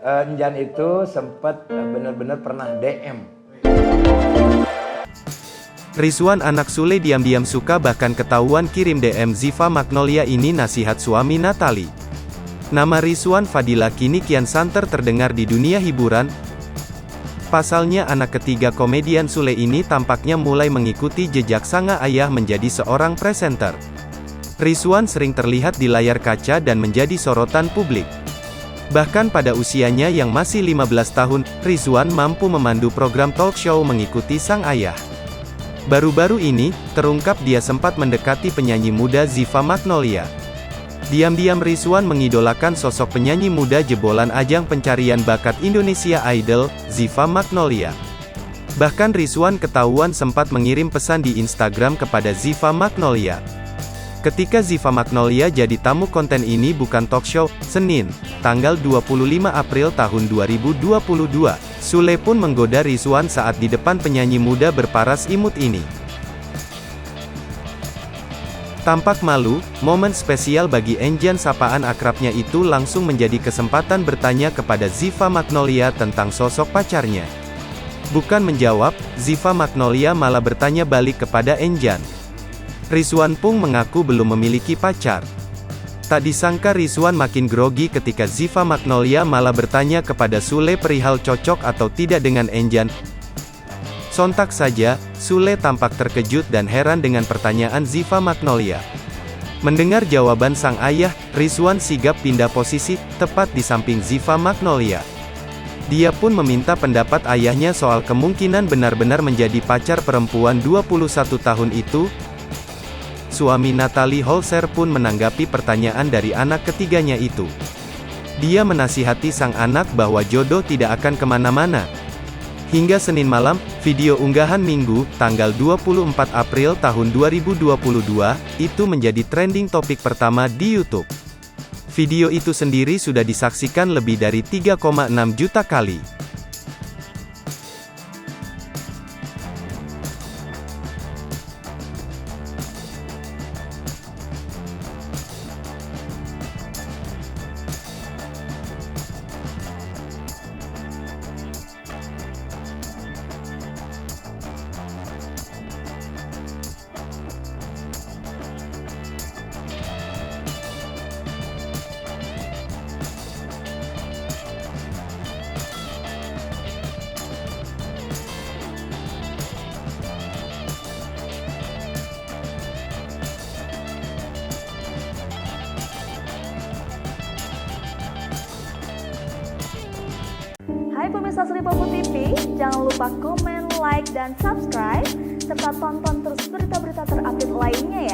Enjan itu sempat benar-benar pernah DM. Rizwan anak Sule diam-diam suka bahkan ketahuan kirim DM Ziva Magnolia ini nasihat suami Natalie. Nama Rizwan Fadila kini kian santer terdengar di dunia hiburan. Pasalnya anak ketiga komedian Sule ini tampaknya mulai mengikuti jejak sang ayah menjadi seorang presenter. Rizwan sering terlihat di layar kaca dan menjadi sorotan publik. Bahkan pada usianya yang masih 15 tahun, Rizwan mampu memandu program talk show mengikuti sang ayah. Baru-baru ini, terungkap dia sempat mendekati penyanyi muda Ziva Magnolia. Diam-diam Rizwan mengidolakan sosok penyanyi muda jebolan ajang pencarian bakat Indonesia Idol, Ziva Magnolia. Bahkan Rizwan ketahuan sempat mengirim pesan di Instagram kepada Ziva Magnolia. Ketika Ziva Magnolia jadi tamu konten ini bukan talk show, Senin, tanggal 25 April tahun 2022, Sule pun menggoda Rizwan saat di depan penyanyi muda berparas imut ini. Tampak malu, momen spesial bagi Enjan sapaan akrabnya itu langsung menjadi kesempatan bertanya kepada Ziva Magnolia tentang sosok pacarnya. Bukan menjawab, Ziva Magnolia malah bertanya balik kepada Enjan. Rizwan pun mengaku belum memiliki pacar. Tak disangka Rizwan makin grogi ketika Ziva Magnolia malah bertanya kepada Sule perihal cocok atau tidak dengan Enjan. Sontak saja, Sule tampak terkejut dan heran dengan pertanyaan Ziva Magnolia. Mendengar jawaban sang ayah, Rizwan sigap pindah posisi, tepat di samping Ziva Magnolia. Dia pun meminta pendapat ayahnya soal kemungkinan benar-benar menjadi pacar perempuan 21 tahun itu. Suami Natalie Holzer pun menanggapi pertanyaan dari anak ketiganya itu. Dia menasihati sang anak bahwa jodoh tidak akan kemana-mana. Hingga Senin malam, video unggahan Minggu, tanggal 24 April tahun 2022, itu menjadi trending topik pertama di YouTube. Video itu sendiri sudah disaksikan lebih dari 3,6 juta kali. Hai pemirsa Sri Popo TV, jangan lupa komen, like, dan subscribe, serta tonton terus berita-berita terupdate lainnya ya.